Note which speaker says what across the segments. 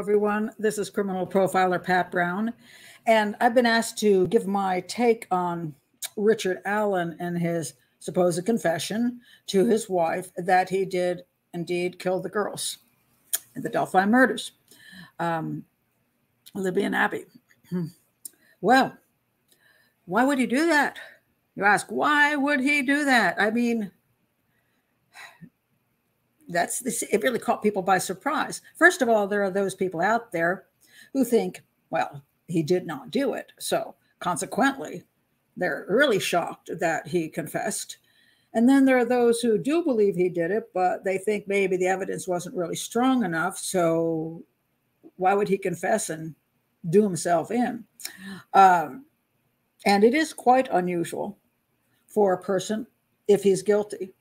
Speaker 1: everyone. This is criminal profiler Pat Brown, and I've been asked to give my take on Richard Allen and his supposed confession to his wife that he did indeed kill the girls in the Delphi murders, Libby and Abby. Well, why would he do that? You ask, why would he do that? I mean, it really caught people by surprise. First of all, there are those people out there who think, well, he did not do it. So consequently, they're really shocked that he confessed. And then there are those who do believe he did it, but they think maybe the evidence wasn't really strong enough. So why would he confess and do himself in? And it is quite unusual for a person, if he's guilty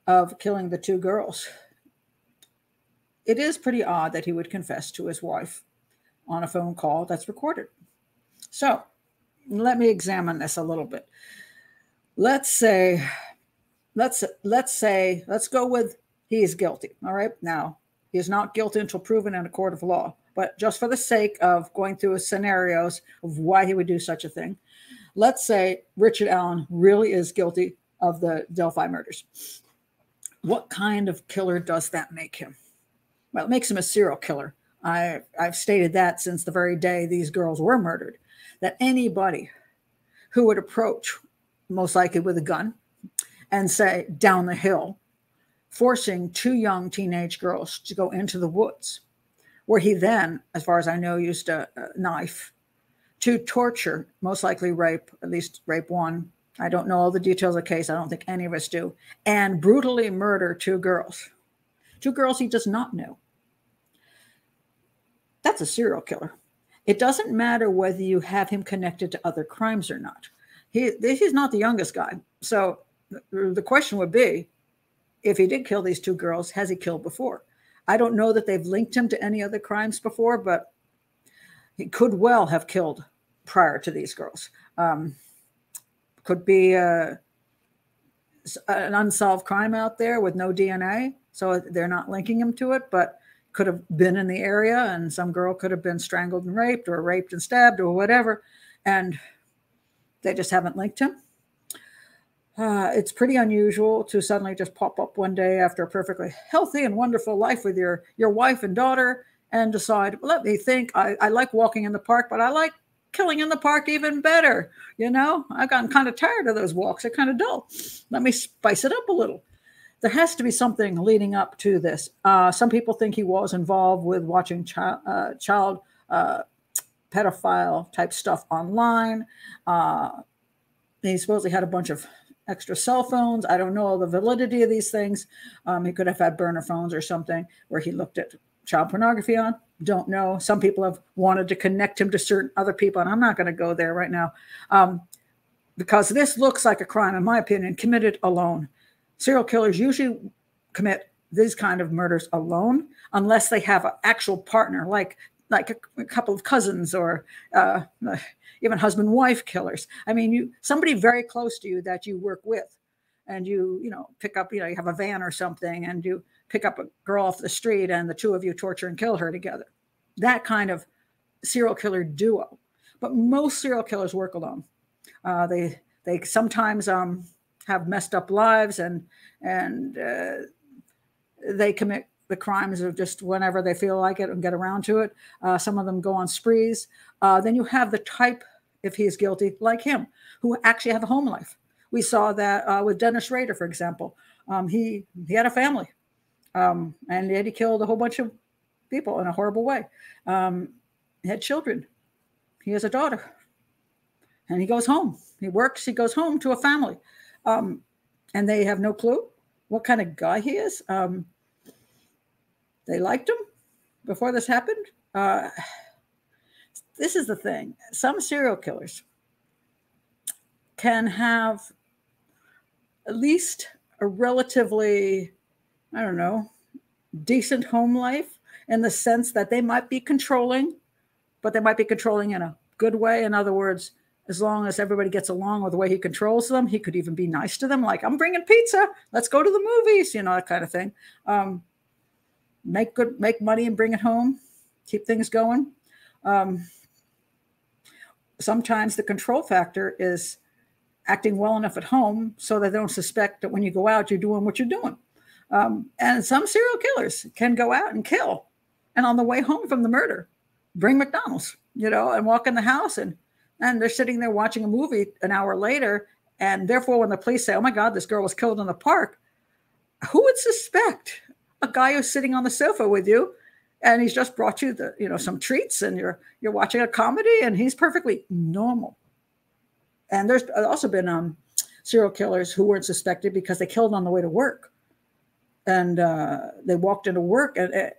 Speaker 1: of killing the two girls. It is pretty odd that he would confess to his wife on a phone call that's recorded. So let me examine this a little bit. Let's go with he is guilty. All right. Now, he is not guilty until proven in a court of law. But just for the sake of going through scenarios of why he would do such a thing, let's say Richard Allen really is guilty of the Delphi murders. What kind of killer does that make him? Well, it makes him a serial killer. I've stated that since the very day these girls were murdered, that anybody who would approach, most likely with a gun, and say, down the hill, forcing two young teenage girls to go into the woods, where he then, as far as I know, used a knife to torture, most likely rape, at least rape one. I don't know all the details of the case. I don't think any of us do. And brutally murder two girls he does not know. That's a serial killer. It doesn't matter whether you have him connected to other crimes or not. He's not the youngest guy. So the question would be, if he did kill these two girls, has he killed before? I don't know that they've linked him to any other crimes before, but he could well have killed prior to these girls. Could be an unsolved crime out there with no DNA, so they're not linking him to it, but could have been in the area, and some girl could have been strangled and raped or raped and stabbed or whatever, and they just haven't linked him. It's pretty unusual to suddenly just pop up one day after a perfectly healthy and wonderful life with your wife and daughter and decide, let me think, I like walking in the park, but I like killing in the park even better. You know, I've gotten kind of tired of those walks. They're kind of dull. Let me spice it up a little. There has to be something leading up to this. Some people think he was involved with watching child pedophile type stuff online. He supposedly had a bunch of extra cell phones. I don't know the validity of these things. He could have had burner phones or something where he looked at child pornography on. Don't know. Some people have wanted to connect him to certain other people, and I'm not going to go there right now because this looks like a crime, in my opinion, committed alone. Serial killers usually commit these kind of murders alone, unless they have an actual partner, like a couple of cousins or even husband-wife killers. I mean, somebody very close to you that you work with, and you pick up, you have a van or something, and you pick up a girl off the street, and the two of you torture and kill her together. That kind of serial killer duo. But most serial killers work alone. They sometimes have messed up lives, and they commit the crimes of just whenever they feel like it and get around to it. Some of them go on sprees. Then you have the type, if he is guilty, like him, who actually have a home life. We saw that with Dennis Rader, for example. He had a family, and yet he killed a whole bunch of people in a horrible way. He had children. He has a daughter, and he goes home. He works. He goes home to a family, and they have no clue what kind of guy he is. They liked him before this happened. This is the thing. Some serial killers can have at least a relatively, I don't know, decent home life in the sense that they might be controlling, but they might be controlling in a good way. In other words, as long as everybody gets along with the way he controls them, he could even be nice to them. Like, I'm bringing pizza. Let's go to the movies, that kind of thing. Make money and bring it home. keep things going. Sometimes the control factor is acting well enough at home so they don't suspect that when you go out, you're doing what you're doing. And some serial killers can go out and kill, and on the way home from the murder, bring McDonald's, and walk in the house, and they're sitting there watching a movie an hour later. And therefore, when the police say, "Oh my God, this girl was killed in the park," who would suspect a guy who's sitting on the sofa with you, and he's just brought you some treats, and you're watching a comedy, and he's perfectly normal. And there's also been serial killers who weren't suspected because they killed on the way to work. And they walked into work and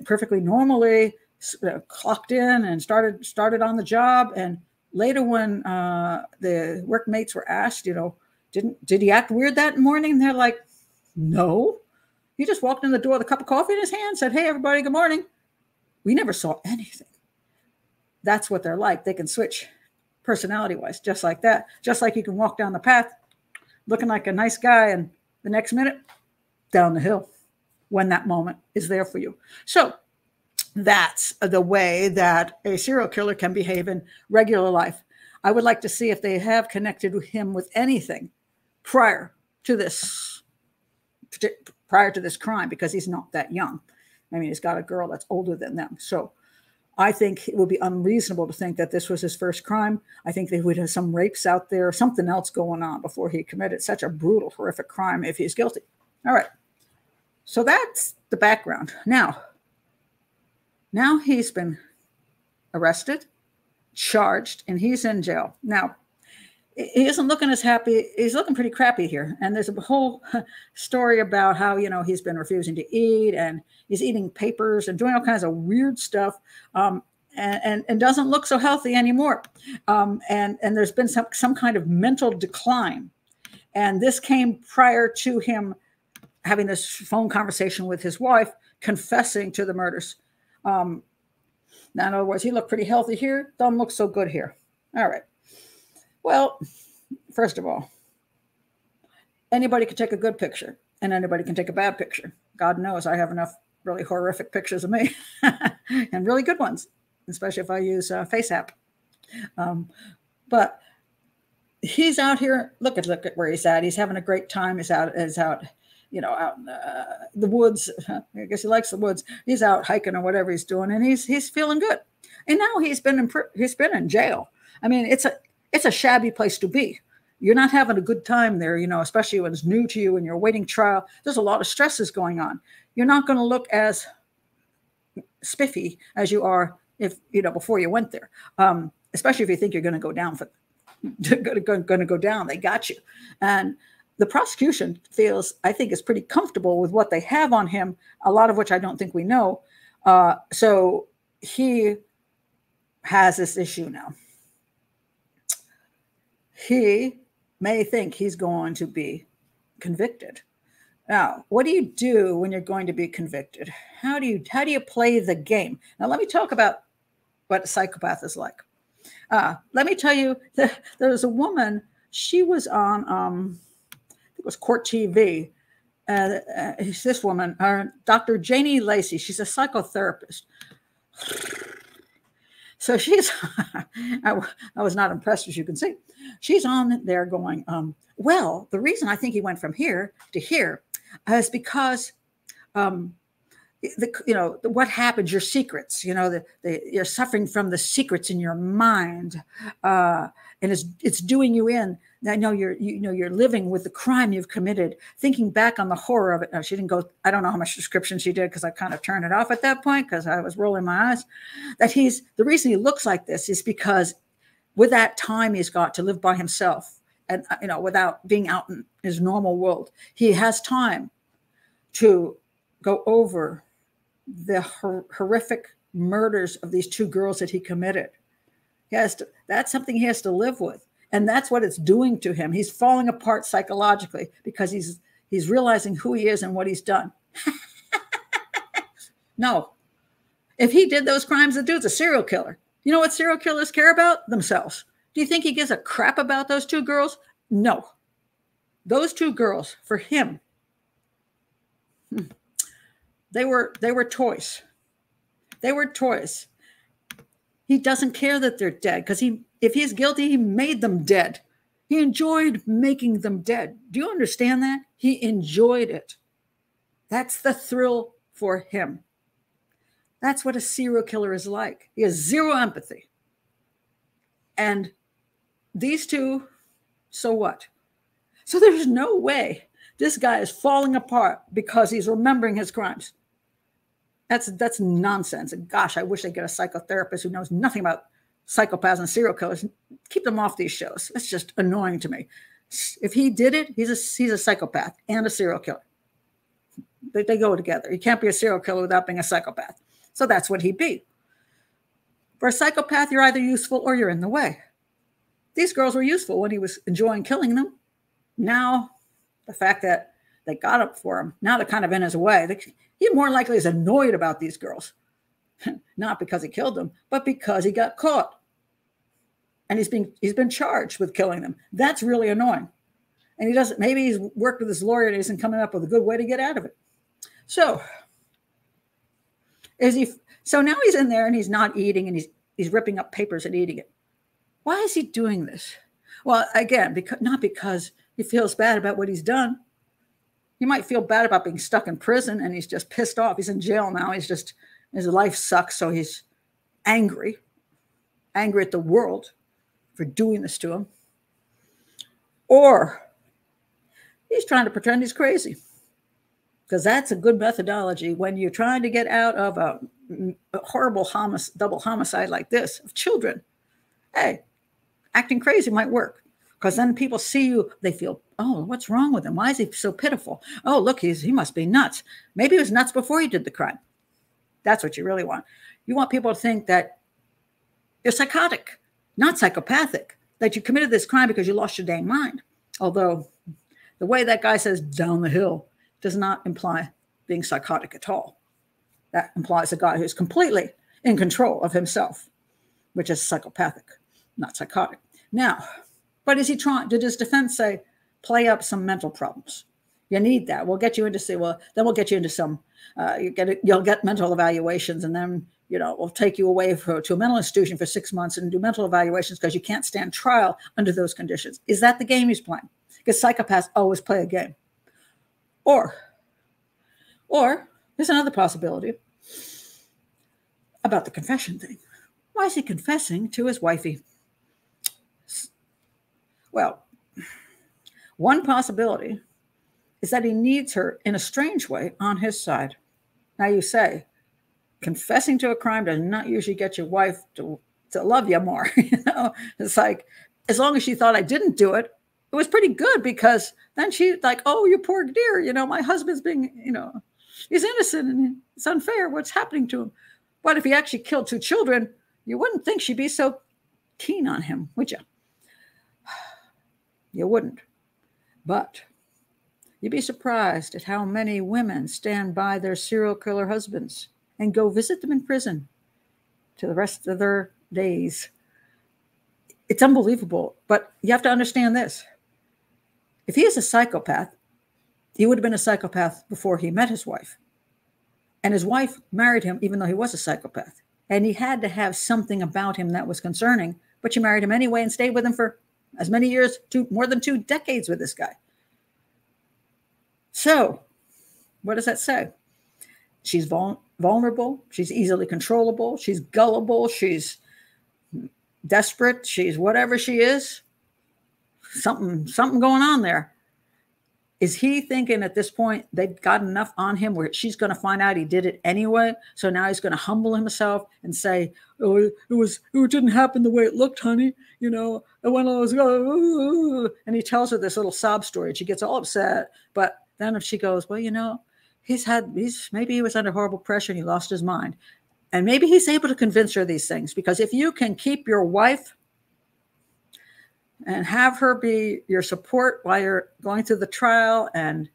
Speaker 1: perfectly normally, clocked in and started on the job. And later, when the workmates were asked, did he act weird that morning? And they're like, no, he just walked in the door with a cup of coffee in his hand, said, "Hey, everybody, good morning." We never saw anything. That's what they're like. They can switch personality-wise, just like that. Just like you can walk down the path looking like a nice guy, and the next minute, down the hill, when that moment is there for you. So that's the way that a serial killer can behave in regular life. I would like to see if they have connected with him with anything prior to this crime, because he's not that young. I mean, he's got a girl that's older than them. So I think it would be unreasonable to think that this was his first crime. I think they would have some rapes out there, something else going on before he committed such a brutal, horrific crime if he's guilty. All right. So that's the background. Now he's been arrested, charged, and he's in jail. Now, he isn't looking as happy. He's looking pretty crappy here. And there's a whole story about how, he's been refusing to eat, and he's eating papers and doing all kinds of weird stuff, and doesn't look so healthy anymore. And there's been some kind of mental decline. And this came prior to him having this phone conversation with his wife, confessing to the murders. Now, in other words, he looked pretty healthy here. Don't look so good here. All right. Well, first of all, anybody can take a good picture, and anybody can take a bad picture. God knows I have enough really horrific pictures of me and really good ones, especially if I use FaceApp. But he's out here. Look at where he's at. He's having a great time. He's out out in the woods. I guess he likes the woods. He's out hiking or whatever he's doing, and he's feeling good. And now he's been in jail. I mean, it's a shabby place to be. You're not having a good time there, especially when it's new to you and you're awaiting trial. There's a lot of stresses going on. You're not going to look as spiffy as you are if before you went there. Especially if you think you're going to go down going to go down. They got you. And the prosecution I think is pretty comfortable with what they have on him, a lot of which I don't think we know. So he has this issue now. He may think he's going to be convicted. Now, what do you do when you're going to be convicted? How do you play the game? Now, let me talk about what a psychopath is like. Let me tell you, there was a woman. She was on, I think it was Court TV. This woman, Dr. Janie Lacey. She's a psychotherapist. So she's, I was not impressed, as you can see. She's on there going, well, the reason I think he went from here to here is because, what happens, your secrets, you're suffering from the secrets in your mind, and it's doing you in. I know you're living with the crime you've committed, thinking back on the horror of it. Now, she didn't go, I don't know how much description she did, because I kind of turned it off at that point because I was rolling my eyes. That the reason he looks like this is because with that time he's got to live by himself and, without being out in his normal world, he has time to go over the horrific murders of these two girls that he committed. That's something he has to live with. And that's what it's doing to him. He's falling apart psychologically because he's realizing who he is and what he's done. No. If he did those crimes, the dude's a serial killer. You know what serial killers care about? Themselves. Do you think he gives a crap about those two girls? No. Those two girls, for him, they were toys. They were toys. He doesn't care that they're dead because if he's guilty, he made them dead. He enjoyed making them dead. Do you understand that? He enjoyed it. That's the thrill for him. That's what a serial killer is like. He has zero empathy. And these two, so what? So there's no way this guy is falling apart because he's remembering his crimes. That's nonsense. And gosh, I wish I'd get a psychotherapist who knows nothing about psychopaths and serial killers. Keep them off these shows. It's just annoying to me. If he did it, he's a psychopath and a serial killer. They go together. You can't be a serial killer without being a psychopath. So that's what he'd be. For a psychopath, you're either useful or you're in the way. These girls were useful when he was enjoying killing them. Now, the fact that they got up for him, now they're kind of in his way. He more likely is annoyed about these girls. Not because he killed them, but because he got caught. And he's been charged with killing them. That's really annoying. And maybe he's worked with his lawyer and he isn't coming up with a good way to get out of it. So now he's in there and he's not eating and he's ripping up papers and eating it. Why is he doing this? Well, again, not because he feels bad about what he's done. He might feel bad about being stuck in prison and he's just pissed off. He's in jail now. His life sucks. So he's angry at the world for doing this to him. Or he's trying to pretend he's crazy. Because that's a good methodology when you're trying to get out of a horrible double homicide like this of children. Hey, acting crazy might work. Because then people see you, they feel, oh, what's wrong with him? Why is he so pitiful? Oh, look, he must be nuts. Maybe he was nuts before he did the crime. That's what you really want. You want people to think that you're psychotic, not psychopathic, that you committed this crime because you lost your dang mind. Although the way that guy says down the hill does not imply being psychotic at all. That implies a guy who's completely in control of himself, which is psychopathic, not psychotic. Now, but is he trying? Did his defense say, play up some mental problems? You need that. We'll get you into then we'll get you into some. You'll get mental evaluations, and then we'll take you away to a mental institution for 6 months and do mental evaluations because you can't stand trial under those conditions. Is that the game he's playing? Because psychopaths always play a game. Or there's another possibility about the confession thing. Why is he confessing to his wifey? Well, one possibility is that he needs her in a strange way on his side. Now you say, confessing to a crime does not usually get your wife to love you more. It's like, as long as she thought I didn't do it, it was pretty good because then she's like, oh, you poor dear, my husband's being, he's innocent and it's unfair what's happening to him. But if he actually killed 2 children, you wouldn't think she'd be so keen on him, would you? You wouldn't. But you'd be surprised at how many women stand by their serial killer husbands and go visit them in prison to the rest of their days. It's unbelievable. But you have to understand this. If he is a psychopath, he would have been a psychopath before he met his wife. And his wife married him even though he was a psychopath. And he had to have something about him that was concerning, but she married him anyway and stayed with him for as many years, more than 2 decades with this guy. So what does that say? She's vulnerable. She's easily controllable. She's gullible. She's desperate. She's whatever she is. Something going on there. Is he thinking at this point they've got enough on him where she's going to find out he did it anyway? So now he's going to humble himself and say, "Oh, it didn't happen the way it looked, honey. And when I was and he tells her this little sob story, and she gets all upset. But then if she goes, well, maybe he was under horrible pressure and he lost his mind, and maybe he's able to convince her of these things, because if you can keep your wife and have her be your support while you're going through the trial, and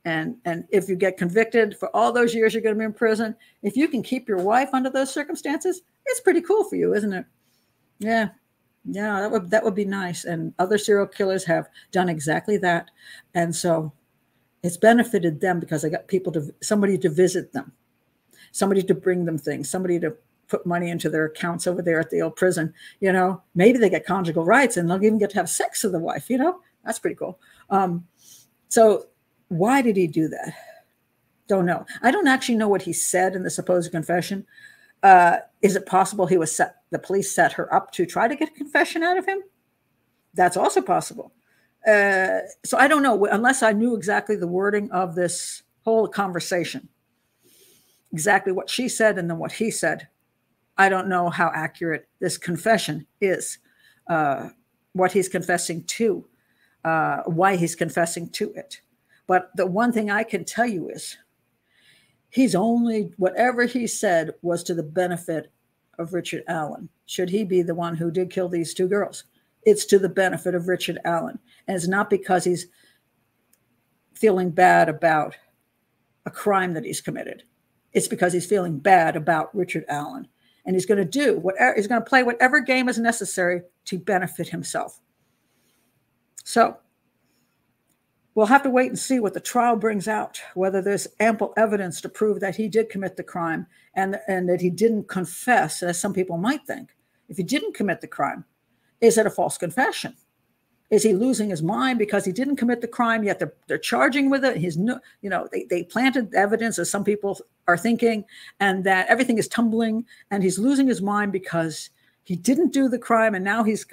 Speaker 1: if you get convicted for all those years you're going to be in prison, if you can keep your wife under those circumstances, it's pretty cool for you, isn't it? Yeah, that would be nice. And other serial killers have done exactly that, and so it's benefited them because they got somebody to visit them. somebody to bring them things, somebody to put money into their accounts over there at the old prison. You know, maybe they get conjugal rights and they'll even get to have sex with the wife. You know, that's pretty cool. So why did he do that? Don't know. I don't actually know what he said in the supposed confession. Is it possible the police set her up to try to get a confession out of him? That's also possible. So I don't know, unless I knew exactly the wording of this whole conversation, exactly what she said and then what he said. I don't know how accurate this confession is, what he's confessing to, why he's confessing to it. But the one thing I can tell you is whatever he said was to the benefit of Richard Allen. Should he be the one who did kill these two girls? It's to the benefit of Richard Allen. And it's not because he's feeling bad about a crime that he's committed. It's because he's feeling bad about Richard Allen. And he's going to play whatever game is necessary to benefit himself. So we'll have to wait and see what the trial brings out, whether there's ample evidence to prove that he did commit the crime and that he didn't confess, as some people might think. If he didn't commit the crime, is it a false confession? Is he losing his mind because he didn't commit the crime, yet they're charging with it? They planted evidence, as some people are thinking, and that everything is tumbling, and he's losing his mind because he didn't do the crime, and now he's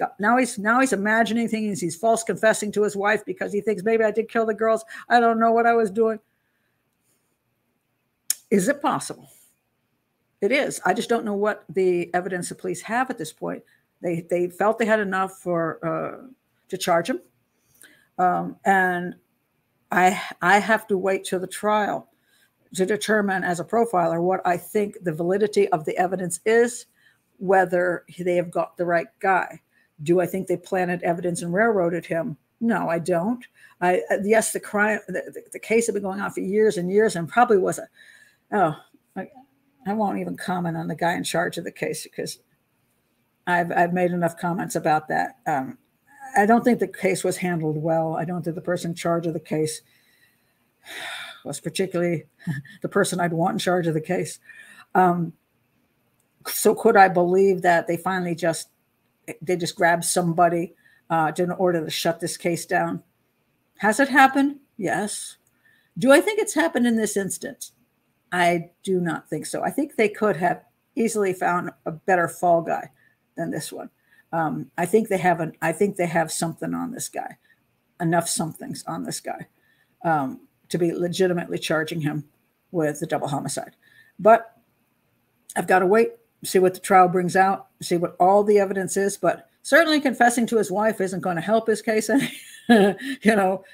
Speaker 1: imagining things. He's false confessing to his wife because he thinks, maybe I did kill the girls. I don't know what I was doing. Is it possible? It is. I just don't know what the evidence the police have at this point. They felt they had enough to charge him, and I have to wait till the trial to determine, as a profiler, what I think the validity of the evidence is, whether they have got the right guy. Do I think they planted evidence and railroaded him? No, I don't. Yes, the case had been going on for years and years, and probably was I won't even comment on the guy in charge of the case because I've made enough comments about that. I don't think the case was handled well. I don't think the person in charge of the case was particularly the person I'd want in charge of the case. So could I believe that they finally just grabbed somebody in order to shut this case down? Has it happened? Yes. Do I think it's happened in this instance? I do not think so. I think they could have easily found a better fall guy than this one. I think they have something on this guy, enough somethings on this guy to be legitimately charging him with the double homicide. But I've got to wait, see what the trial brings out, see what all the evidence is. But certainly confessing to his wife isn't going to help his case any, And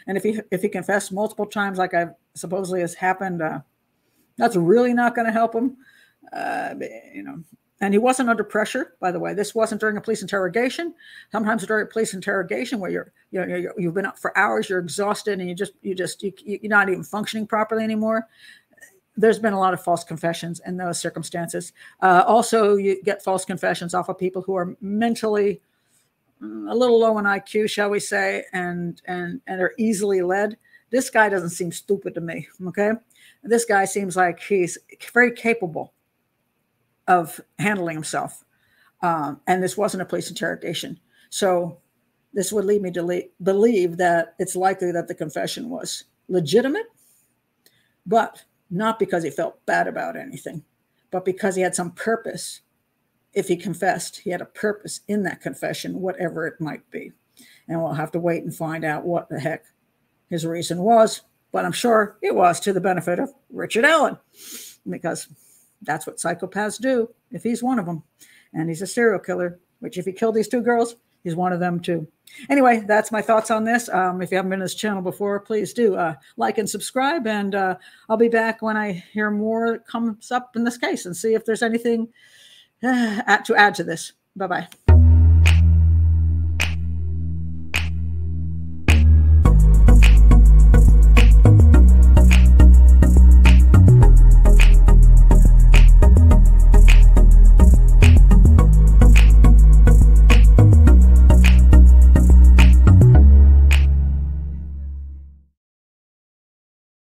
Speaker 1: if he confessed multiple times, like I supposedly has happened, that's really not going to help him. And he wasn't under pressure, by the way. This wasn't during a police interrogation. Sometimes during a police interrogation where you've been up for hours, you're exhausted, and you're not even functioning properly anymore. There's been a lot of false confessions in those circumstances. Also, you get false confessions off of people who are mentally a little low in IQ, shall we say, and are easily led. This guy doesn't seem stupid to me. Okay, this guy seems like he's very capable of handling himself. And this wasn't a police interrogation. So this would lead me to believe that it's likely that the confession was legitimate, but not because he felt bad about anything, but because he had some purpose. If he confessed, he had a purpose in that confession, whatever it might be. And we'll have to wait and find out what the heck his reason was. But I'm sure it was to the benefit of Richard Allen, because that's what psychopaths do, if he's one of them. And he's a serial killer, which if he killed these two girls, he's one of them too. Anyway, that's my thoughts on this. If you haven't been to this channel before, please do like and subscribe. And I'll be back when I hear more comes up in this case and see if there's anything to add to this. Bye-bye.